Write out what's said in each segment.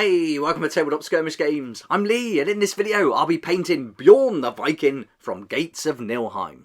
Hey, welcome to Tabletop Skirmish Games. I'm Lee, and in this video I'll be painting Bjorn the Viking from Gates of Niflheim.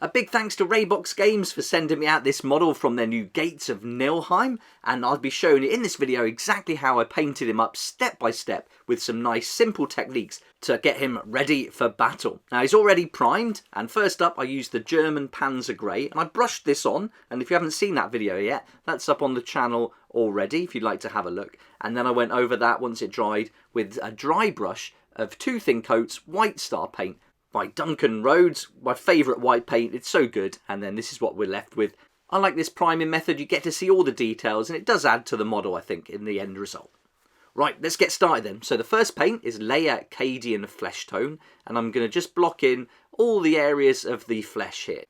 A big thanks to Raybox Games for sending me out this model from their new Gates of Niflheim, and I'll be showing you in this video exactly how I painted him up step by step with some nice simple techniques to get him ready for battle. Now he's already primed, and first up I used the German Panzer Grey, and I brushed this on, and if you haven't seen that video yet, that's up on the channel already if you'd like to have a look. And then I went over that once it dried with a dry brush of 2 thin coats White Star paint by Duncan Rhodes, my favourite white paint. It's so good. And then this is what we're left with. I like this priming method. You get to see all the details, and it does add to the model, I think, in the end result. Right, let's get started then. So the first paint is Layer Cadian Flesh Tone, and I'm going to just block in all the areas of the flesh here.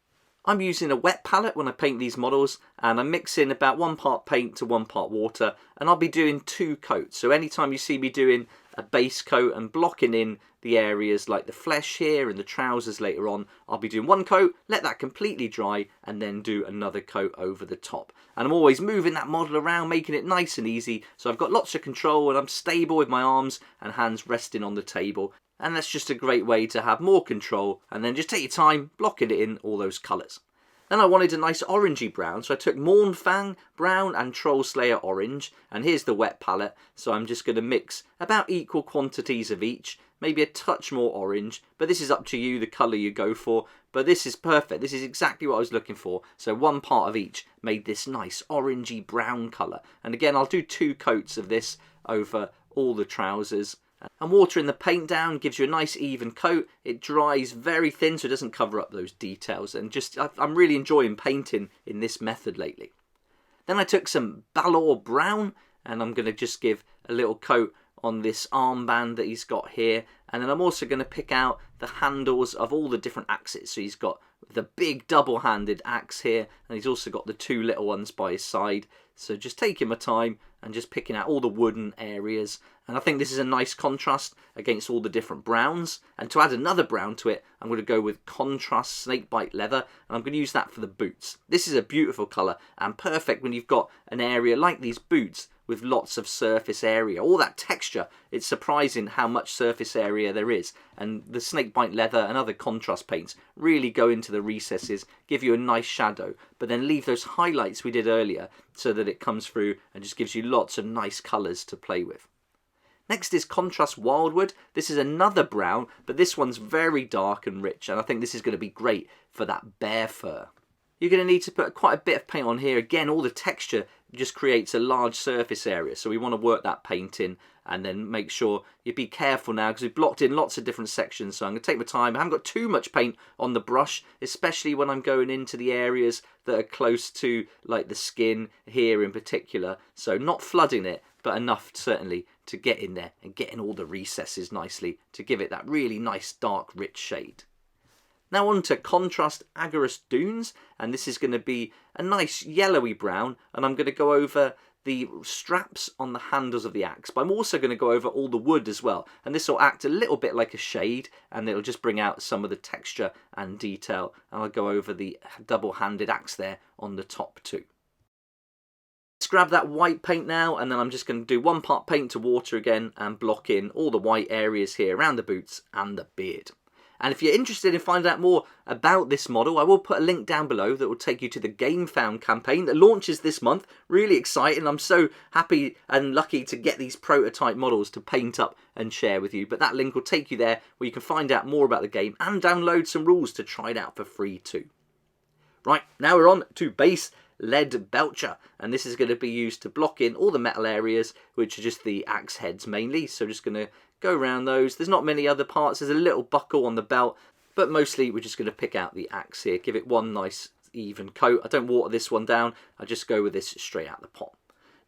I'm using a wet palette when I paint these models, and I'm mixing about 1 part paint to 1 part water, and I'll be doing 2 coats. So anytime you see me doing a base coat and blocking in the areas like the flesh here and the trousers later on, I'll be doing 1 coat, let that completely dry, and then do another coat over the top. And I'm always moving that model around, making it nice and easy, so I've got lots of control and I'm stable with my arms and hands resting on the table. And that's just a great way to have more control, and then just take your time blocking it in all those colours. Then I wanted a nice orangey brown, so I took Mournfang brown and Troll Slayer orange, and here's the wet palette, so I'm just going to mix about equal quantities of each, maybe a touch more orange, but this is up to you, the colour you go for, but this is perfect, this is exactly what I was looking for, so 1 part of each made this nice orangey brown colour, and again I'll do 2 coats of this over all the trousers. And watering the paint down gives you a nice even coat. It dries very thin so it doesn't cover up those details, and I'm really enjoying painting in this method lately. Then I took some Balor brown, and I'm going to just give a little coat on this armband that he's got here, and then I'm also going to pick out the handles of all the different axes. So he's got the big double-handed axe here, and he's also got the 2 little ones by his side. So just taking my time and just picking out all the wooden areas, and I think this is a nice contrast against all the different browns. And to add another brown to it, I'm going to go with Contrast Snakebite Leather, and I'm going to use that for the boots. This is a beautiful colour and perfect when you've got an area like these boots with lots of surface area, all that texture. It's surprising how much surface area there is, and the Snakebite Leather and other contrast paints really go into the recesses, give you a nice shadow, but then leave those highlights we did earlier so that it comes through and just gives you lots of nice colours to play with. Next is Contrast Wildwood. This is another brown, but this one's very dark and rich, and I think this is going to be great for that bear fur. You're going to need to put quite a bit of paint on here. Again, all the texture just creates a large surface area, so we want to work that paint in, and then make sure you be careful now because we've blocked in lots of different sections. So I'm going to take my time. I haven't got too much paint on the brush, especially when I'm going into the areas that are close to like the skin here in particular. So not flooding it, but enough certainly to get in there and get in all the recesses nicely to give it that really nice dark rich shade. Now on to Contrast Agorist Dunes, and this is going to be a nice yellowy brown, and I'm going to go over the straps on the handles of the axe, but I'm also going to go over all the wood as well, and this will act a little bit like a shade, and it'll just bring out some of the texture and detail, and I'll go over the double-handed axe there on the top too. Let's grab that white paint now, and then I'm just going to do 1 part paint to water again and block in all the white areas here around the boots and the beard. And if you're interested in finding out more about this model, I will put a link down below that will take you to the Game Found campaign that launches this month. Really exciting. I'm so happy and lucky to get these prototype models to paint up and share with you. But that link will take you there where you can find out more about the game and download some rules to try it out for free too. Right, now we're on to Base Lead Belcher, and this is going to be used to block in all the metal areas, which are just the axe heads mainly. So just going to go around those. There's not many other parts. There's a little buckle on the belt, but mostly we're just going to pick out the axe here, give it 1 nice even coat. I don't water this one down. I just go with this straight out the pot.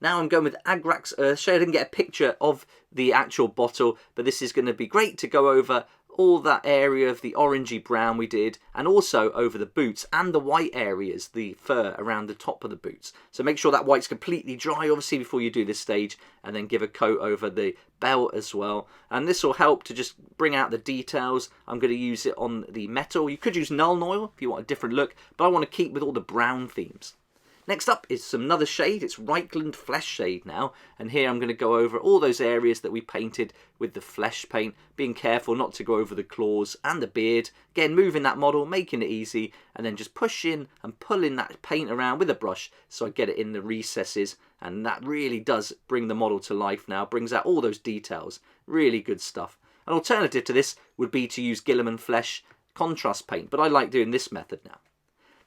Now I'm going with Agrax Earthshade. I didn't get a picture of the actual bottle, but this is going to be great to go over all that area of the orangey brown we did, and also over the boots and the white areas, the fur around the top of the boots. So make sure that white's completely dry obviously before you do this stage, and then give a coat over the belt as well, and this will help to just bring out the details. I'm going to use it on the metal. You could use Nuln Oil if you want a different look, but I want to keep with all the brown themes. Next up is another shade. It's Reichland Flesh Shade now, and here I'm going to go over all those areas that we painted with the flesh paint, being careful not to go over the claws and the beard. Again, moving that model, making it easy, and then just pushing and pulling that paint around with a brush so I get it in the recesses, and that really does bring the model to life now, brings out all those details. Really good stuff. An alternative to this would be to use Guilliman Flesh contrast paint, but I like doing this method now.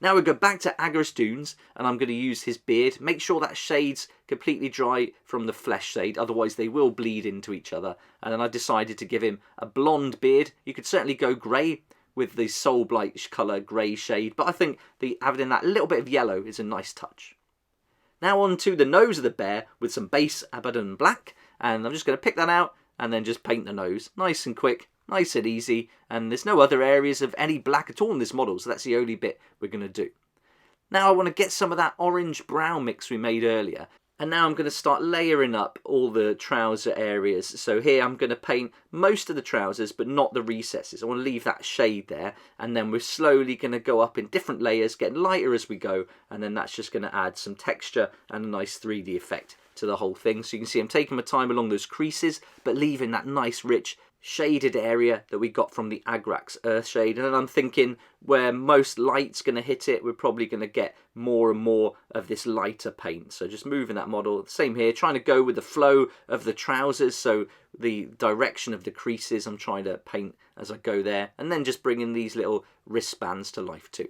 Now we go back to Agris Dunes, and I'm going to use his beard. Make sure that shade's completely dry from the flesh shade, otherwise they will bleed into each other. And then I decided to give him a blonde beard. You could certainly go grey with the Soul Blight colour grey shade, but I think having that little bit of yellow is a nice touch. Now on to the nose of the bear with some base Abaddon black, and I'm just going to pick that out and then just paint the nose. Nice and quick. Nice and easy, and there's no other areas of any black at all in this model, so that's the only bit we're going to do. Now I want to get some of that orange-brown mix we made earlier, and now I'm going to start layering up all the trouser areas. So here I'm going to paint most of the trousers, but not the recesses. I want to leave that shade there, and then we're slowly going to go up in different layers, getting lighter as we go, and then that's just going to add some texture and a nice 3D effect to the whole thing. So you can see I'm taking my time along those creases, but leaving that nice, rich, shaded area that we got from the Agrax Earth shade. And then I'm thinking where most light's going to hit it, we're probably going to get more and more of this lighter paint. So just moving that model. Same here, trying to go with the flow of the trousers, so the direction of the creases I'm trying to paint as I go there, and then just bringing these little wristbands to life too.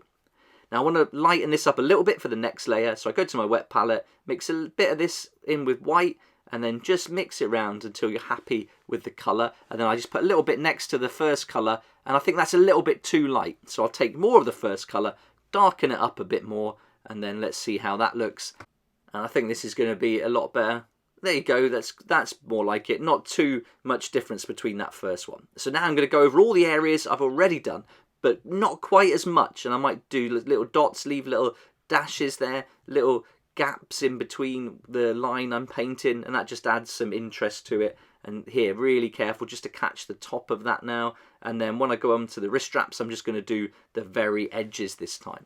Now I want to lighten this up a little bit for the next layer, so I go to my wet palette, mix a bit of this in with white, and then just mix it around until you're happy with the colour. And then I just put a little bit next to the first colour, and I think that's a little bit too light. So I'll take more of the first colour, darken it up a bit more, and then let's see how that looks. And I think this is going to be a lot better. There you go, that's more like it. Not too much difference between that first one. So now I'm going to go over all the areas I've already done, but not quite as much. And I might do little dots, leave little dashes there, little gaps in between the line I'm painting, and that just adds some interest to it. And here, really careful just to catch the top of that now, and then when I go on to the wrist straps, I'm just going to do the very edges this time.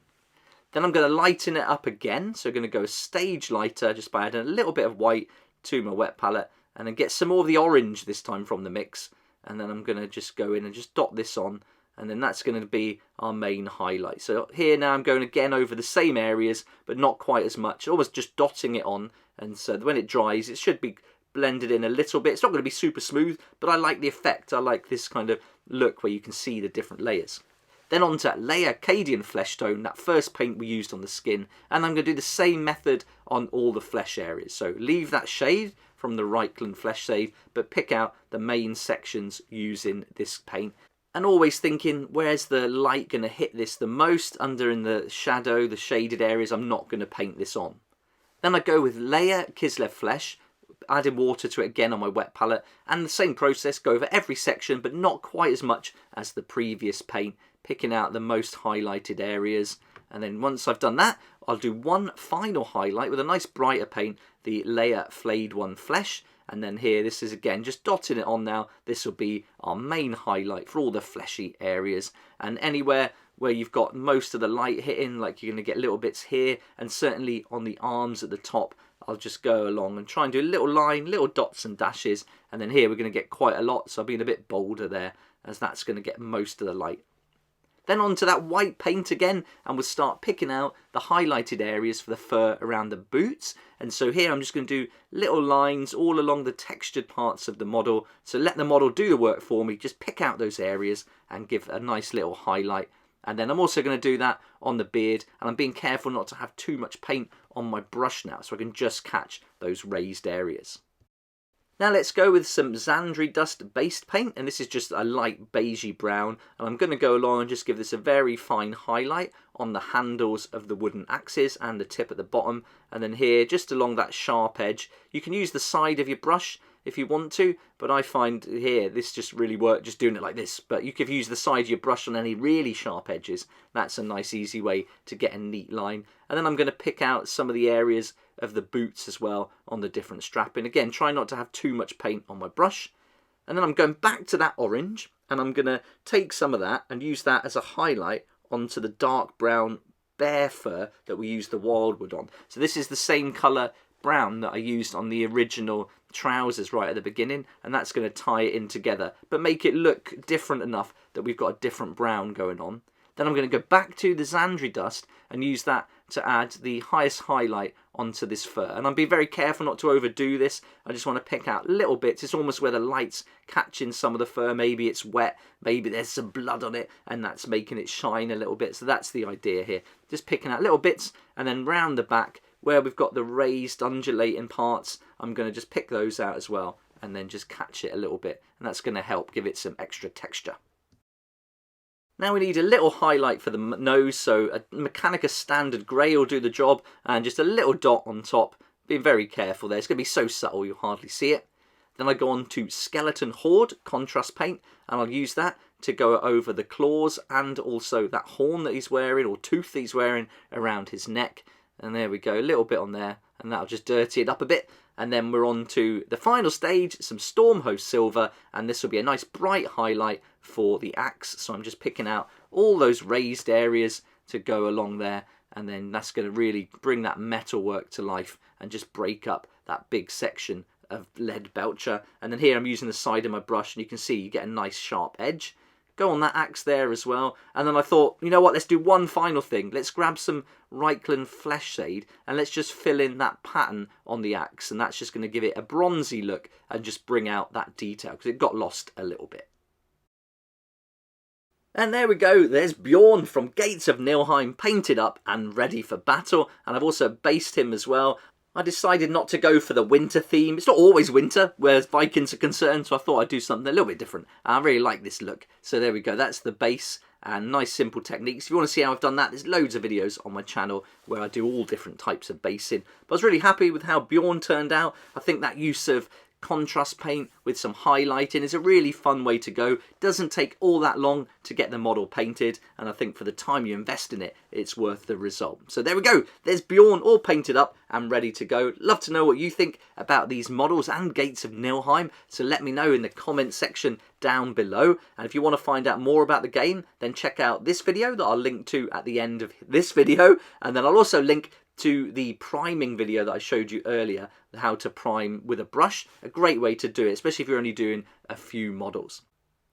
Then I'm going to lighten it up again, so I'm going to go a stage lighter just by adding a little bit of white to my wet palette, and then get some more of the orange this time from the mix, and then I'm going to just go in and just dot this on, and then that's going to be our main highlight. So here now I'm going again over the same areas, but not quite as much, almost just dotting it on, and so when it dries it should be blended in a little bit. It's not going to be super smooth, but I like the effect. I like this kind of look where you can see the different layers. Then on to Layer Cadian Flesh Tone, that first paint we used on the skin, and I'm going to do the same method on all the flesh areas. So leave that shade from the Reichland Flesh Shade, but pick out the main sections using this paint. And always thinking, where's the light going to hit this the most? Under in the shadow, the shaded areas, I'm not going to paint this on. Then I go with Layer Kislev Flesh, adding water to it again on my wet palette, and the same process, go over every section, but not quite as much as the previous paint, picking out the most highlighted areas. And then once I've done that, I'll do one final highlight with a nice brighter paint, the Layer Flayed One Flesh. And then here, this is again just dotting it on now. This will be our main highlight for all the fleshy areas. And anywhere where you've got most of the light hitting, like you're going to get little bits here, and certainly on the arms at the top, I'll just go along and try and do a little line, little dots and dashes. And then here we're going to get quite a lot, so I'm being a bit bolder there, as that's going to get most of the light. Then onto that white paint again, and we'll start picking out the highlighted areas for the fur around the boots. And so here I'm just going to do little lines all along the textured parts of the model. So let the model do the work for me, just pick out those areas and give a nice little highlight. And then I'm also going to do that on the beard, and I'm being careful not to have too much paint on my brush now, so I can just catch those raised areas. Now let's go with some Zandri Dust based paint, and this is just a light beigey brown, and I'm going to go along and just give this a very fine highlight on the handles of the wooden axes and the tip at the bottom, and then here just along that sharp edge. You can use the side of your brush if you want to, but I find here this just really works just doing it like this. But you could use the side of your brush on any really sharp edges. That's a nice easy way to get a neat line. And then I'm going to pick out some of the areas of the boots as well on the different strapping. Again, try not to have too much paint on my brush. And then I'm going back to that orange, and I'm going to take some of that and use that as a highlight onto the dark brown bear fur that we used the wildwood on. So this is the same colour brown that I used on the original trousers right at the beginning, and that's going to tie it in together, but make it look different enough that we've got a different brown going on. Then I'm going to go back to the Zandri dust and use that to add the highest highlight onto this fur. And I'm being very careful not to overdo this. I just want to pick out little bits. It's almost where the light's catching some of the fur. Maybe it's wet, maybe there's some blood on it, and that's making it shine a little bit. So that's the idea here. Just picking out little bits, and then round the back where we've got the raised undulating parts, I'm going to just pick those out as well, and then just catch it a little bit. And that's going to help give it some extra texture. Now we need a little highlight for the nose, so a Mechanica standard grey will do the job, and just a little dot on top. Being very careful there, it's going to be so subtle you'll hardly see it. Then I go on to Skeleton Horde contrast paint, and I'll use that to go over the claws and also that horn that he's wearing, or tooth that he's wearing around his neck. And there we go, a little bit on there, and that'll just dirty it up a bit. And then we're on to the final stage, some Stormhost Silver, and this will be a nice bright highlight for the axe. So I'm just picking out all those raised areas to go along there, and then that's going to really bring that metalwork to life and just break up that big section of lead belcher. And then here I'm using the side of my brush, and you can see you get a nice sharp edge. Go on that axe there as well. And then I thought, you know what, let's do one final thing. Let's grab some Reikland Flesh Shade and let's just fill in that pattern on the axe. And that's just going to give it a bronzy look and just bring out that detail, because it got lost a little bit. And there we go, there's Bjorn from Gates of Niflheim painted up and ready for battle. And I've also based him as well. I decided not to go for the winter theme. It's not always winter where Vikings are concerned, so I thought I'd do something a little bit different. I really like this look. So there we go, that's the base, and nice simple techniques. If you want to see how I've done that, there's loads of videos on my channel where I do all different types of basing. But I was really happy with how Bjorn turned out. I think that use of contrast paint with some highlighting is a really fun way to go. Doesn't take all that long to get the model painted, and I think for the time you invest in it, it's worth the result. So there we go, there's Bjorn all painted up and ready to go. Love to know what you think about these models and Gates of Niflheim, so let me know in the comment section down below. And if you want to find out more about the game, then check out this video that I'll link to at the end of this video, and then I'll also link to the priming video that I showed you earlier, how to prime with a brush. A great way to do it, especially if you're only doing a few models.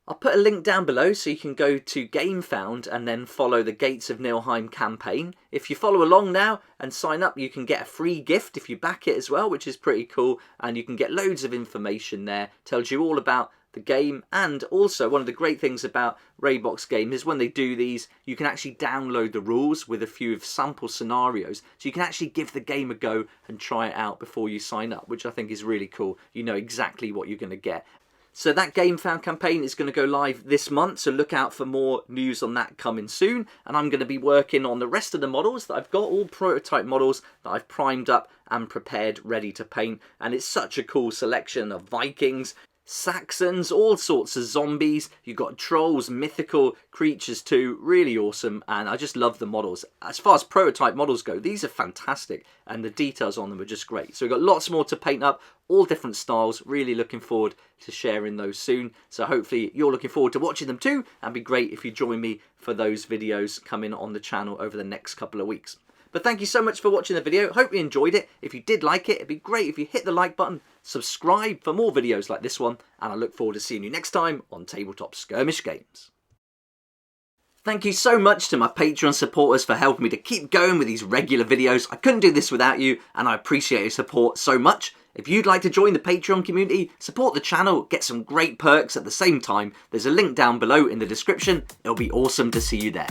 I'll put a link down below so you can go to GameFound and then follow the Gates of Niflheim campaign. If you follow along now and sign up, you can get a free gift if you back it as well, which is pretty cool, and you can get loads of information there. Tells you all about the game, and also one of the great things about Raybox games is when they do these, you can actually download the rules with a few sample scenarios, so you can actually give the game a go and try it out before you sign up, which I think is really cool. You know exactly what you're going to get. So that GameFound campaign is going to go live this month, so look out for more news on that coming soon. And I'm going to be working on the rest of the models that I've got, all prototype models that I've primed up and prepared ready to paint. And it's such a cool selection of Vikings, Saxons, all sorts of zombies. You've got trolls, mythical creatures too. Really awesome, and I just love the models. As far as prototype models go, these are fantastic, and the details on them are just great. So we've got lots more to paint up, all different styles. Really looking forward to sharing those soon. So hopefully you're looking forward to watching them too, and it'd be great if you join me for those videos coming on the channel over the next couple of weeks. But thank you so much for watching the video. Hope you enjoyed it. If you did like it, it'd be great if you hit the like button, subscribe for more videos like this one, and I look forward to seeing you next time on Tabletop Skirmish Games. Thank you so much to my Patreon supporters for helping me to keep going with these regular videos. I couldn't do this without you, and I appreciate your support so much. If you'd like to join the Patreon community, support the channel, get some great perks at the same time, there's a link down below in the description. It'll be awesome to see you there.